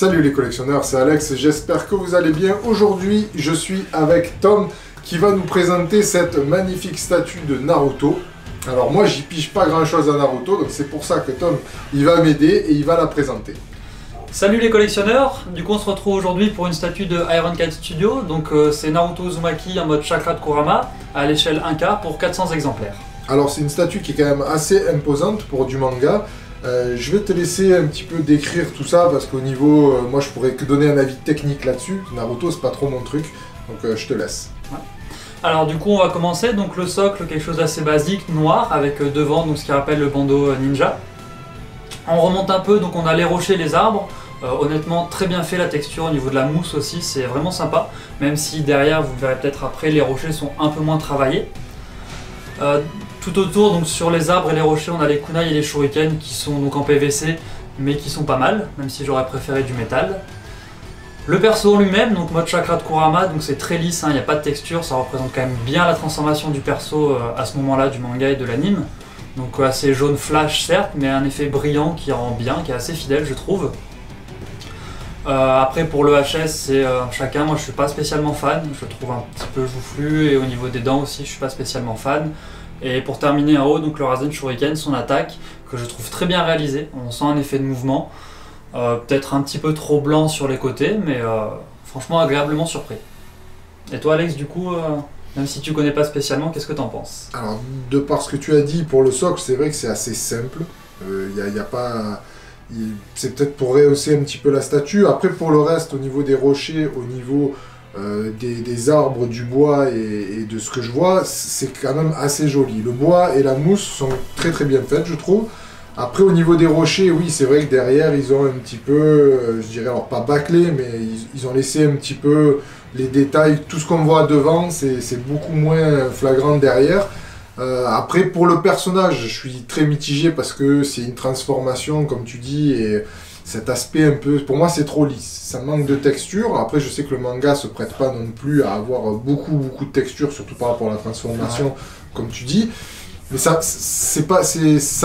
Salut les collectionneurs, c'est Alex, j'espère que vous allez bien. Aujourd'hui, je suis avec Tom qui va nous présenter cette magnifique statue de Naruto. Alors moi, j'y pige pas grand chose à Naruto, donc c'est pour ça que Tom, il va m'aider et il va la présenter. Salut les collectionneurs, du coup on se retrouve aujourd'hui pour une statue de Ironclad Studio, donc c'est Naruto Uzumaki en mode Chakra de Kurama à l'échelle 1/4 pour 400 exemplaires. Alors c'est une statue qui est quand même assez imposante pour du manga. Je vais te laisser un petit peu décrire tout ça parce qu'au niveau, moi je pourrais que donner un avis technique là-dessus. Naruto c'est pas trop mon truc, donc je te laisse. Ouais. Alors du coup on va commencer, donc le socle, quelque chose d'assez basique, noir, avec devant donc, ce qui rappelle le bandeau ninja. On remonte un peu, donc on a les rochers, les arbres. Honnêtement très bien fait la texture au niveau de la mousse aussi, c'est vraiment sympa. Même si derrière, vous verrez peut-être après, les rochers sont un peu moins travaillés. Tout autour, donc sur les arbres et les rochers, on a les kunai et les shurikens qui sont donc en PVC, mais qui sont pas mal, même si j'aurais préféré du métal. Le perso lui-même, donc mode Chakra de Kurama, donc c'est très lisse, il n'y a pas de texture, ça représente quand même bien la transformation du perso à ce moment-là du manga et de l'anime. Donc assez jaune flash certes, mais un effet brillant qui rend bien, qui est assez fidèle je trouve. Après pour le HS c'est chacun, moi je suis pas spécialement fan, je le trouve un petit peu joufflu et au niveau des dents aussi je suis pas spécialement fan. Et pour terminer en haut, donc le Rasen Shuriken, son attaque, que je trouve très bien réalisée, on sent un effet de mouvement, peut-être un petit peu trop blanc sur les côtés, mais franchement agréablement surpris. Et toi Alex du coup, même si tu connais pas spécialement, qu'est-ce que t'en penses? Alors de par ce que tu as dit pour le socle, c'est vrai que c'est assez simple, y a pas... C'est peut-être pour rehausser un petit peu la statue. Après pour le reste, au niveau des rochers, au niveau des arbres, du bois et de ce que je vois, c'est quand même assez joli. Le bois et la mousse sont très très bien faites je trouve. Après au niveau des rochers, oui c'est vrai que derrière ils ont un petit peu, je dirais alors pas bâclé, mais ils ont laissé un petit peu les détails. Tout ce qu'on voit devant c'est beaucoup moins flagrant derrière. Après pour le personnage, je suis très mitigé parce que c'est une transformation comme tu dis et cet aspect un peu, pour moi c'est trop lisse, ça manque de texture. Après je sais que le manga se prête pas non plus à avoir beaucoup de texture, surtout par rapport à la transformation comme tu dis. Mais ça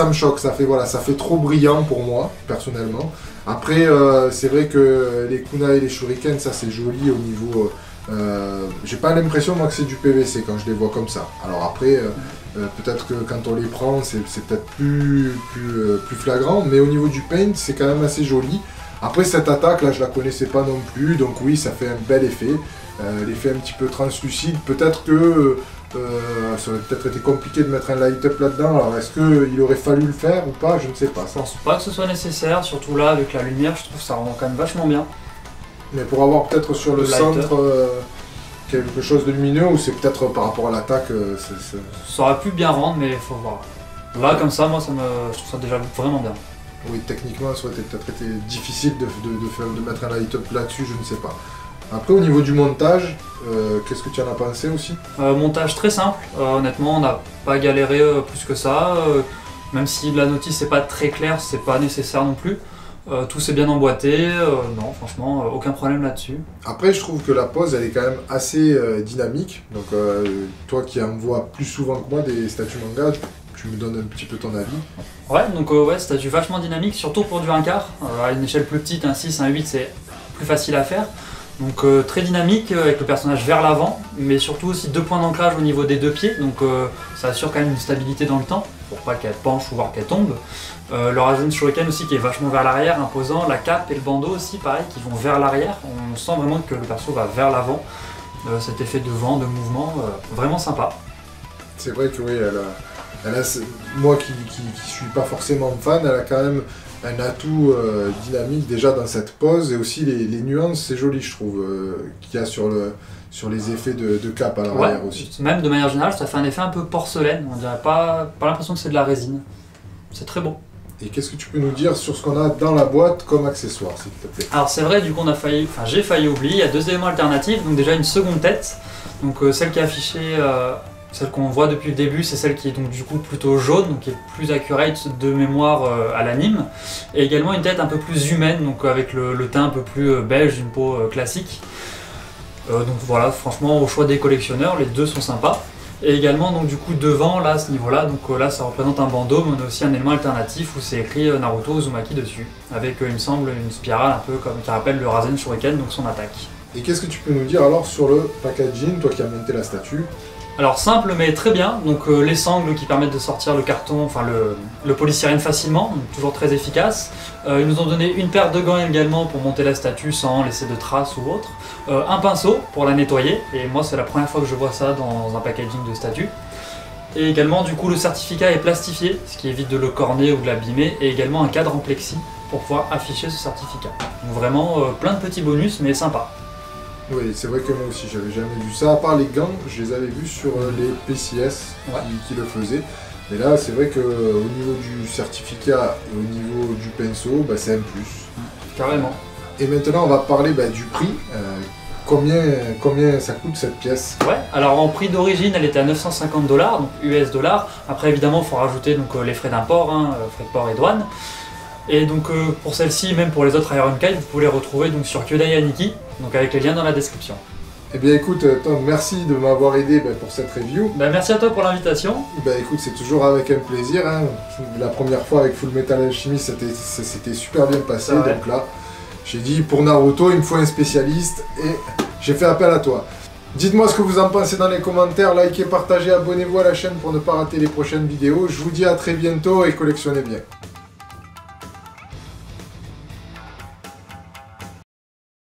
me choque, ça fait trop brillant pour moi personnellement. Après c'est vrai que les kunai et les shurikens, ça c'est joli au niveau... j'ai pas l'impression moi que c'est du PVC quand je les vois comme ça. Alors après peut-être que quand on les prend c'est peut-être plus flagrant, mais au niveau du paint c'est quand même assez joli. Après cette attaque là je la connaissais pas non plus, donc oui ça fait un bel effet, l'effet un petit peu translucide. Peut-être que ça aurait peut-être été compliqué de mettre un light up là-dedans, alors est-ce qu'il aurait fallu le faire ou pas, je ne sais pas. Je pense pas que ce soit nécessaire, surtout là avec la lumière je trouve que ça rend quand même vachement bien. Mais pour avoir peut-être sur le centre quelque chose de lumineux, ou c'est peut-être par rapport à l'attaque Ça aurait pu bien rendre, mais il faut voir. Là comme ça, moi je trouve ça déjà vraiment bien. Oui, techniquement ça aurait peut-être été difficile de mettre un light up là-dessus, je ne sais pas. Après au niveau du montage, qu'est-ce que tu en as pensé aussi? Montage très simple, honnêtement on n'a pas galéré plus que ça. Même si la notice n'est pas très claire, c'est pas nécessaire non plus. Tout s'est bien emboîté, non franchement aucun problème là-dessus. Après je trouve que la pose elle est quand même assez dynamique, donc toi qui en vois plus souvent que moi des statues manga, tu me donnes un petit peu ton avis. Ouais, donc ouais, statue vachement dynamique, surtout pour du 1/4, à une échelle plus petite, un 6, un 8 c'est plus facile à faire. Donc très dynamique avec le personnage vers l'avant, mais surtout aussi 2 points d'ancrage au niveau des 2 pieds, donc ça assure quand même une stabilité dans le temps, pour pas qu'elle penche ou voir qu'elle tombe. Le Rasen Shuriken aussi qui est vachement vers l'arrière, imposant, la cape et le bandeau aussi pareil, qui vont vers l'arrière, on sent vraiment que le perso va vers l'avant, cet effet de vent, de mouvement, vraiment sympa. C'est vrai que oui, moi qui suis pas forcément fan, elle a quand même un atout dynamique déjà dans cette pose, et aussi les nuances, c'est joli je trouve, qu'il y a sur les effets de cape à l'arrière aussi. Même de manière générale, ça fait un effet un peu porcelaine, on dirait pas l'impression que c'est de la résine. C'est très beau. Et qu'est-ce que tu peux nous dire sur ce qu'on a dans la boîte comme accessoire, s'il te plaît? Alors c'est vrai, du coup j'ai failli oublier, il y a 2 éléments alternatifs, donc déjà une seconde tête, donc celle qui est affichée, celle qu'on voit depuis le début, c'est celle qui est donc du coup plutôt jaune, donc qui est plus accurate de mémoire à l'anime, et également une tête un peu plus humaine, donc avec le teint un peu plus beige, une peau classique. Donc voilà, franchement au choix des collectionneurs, les deux sont sympas. Et également donc du coup devant là à ce niveau là, donc là ça représente un bandeau, mais on a aussi un élément alternatif où c'est écrit Naruto Uzumaki dessus, avec il me semble une spirale un peu comme qui rappelle le Rasen Shuriken, donc son attaque. Et qu'est-ce que tu peux nous dire alors sur le packaging, toi qui as monté la statue? Alors simple mais très bien, donc les sangles qui permettent de sortir le carton, enfin le polystyrène facilement, donc toujours très efficace. Ils nous ont donné une paire de gants également pour monter la statue sans laisser de traces ou autre. Un pinceau pour la nettoyer, et moi c'est la première fois que je vois ça dans un packaging de statue. Et également du coup le certificat est plastifié, ce qui évite de le corner ou de l'abîmer, et également un cadre en plexi pour pouvoir afficher ce certificat. Donc vraiment plein de petits bonus mais sympa. Oui, c'est vrai que moi aussi, j'avais jamais vu ça. À part les gants, je les avais vus sur les PCS qui le faisaient. Mais là, c'est vrai qu'au niveau du certificat et au niveau du pinceau, bah, c'est un plus. Carrément. Et maintenant, on va parler du prix. Combien ça coûte cette pièce? Ouais, alors en prix d'origine, elle était à 950 $, donc US dollars. Après, évidemment, il faut rajouter donc, les frais d'import, frais de port et douane. Et donc pour celle-ci, même pour les autres Ironclad, vous pouvez les retrouver donc, sur Kyodai Aniki, donc avec les liens dans la description. Eh bien écoute Tom, merci de m'avoir aidé pour cette review. Merci à toi pour l'invitation. Écoute, c'est toujours avec un plaisir. Hein. La première fois avec Full Metal Alchemist, c'était super bien passé. Donc là, j'ai dit pour Naruto, il me faut un spécialiste et j'ai fait appel à toi. Dites-moi ce que vous en pensez dans les commentaires, likez, partagez, abonnez-vous à la chaîne pour ne pas rater les prochaines vidéos. Je vous dis à très bientôt et collectionnez bien.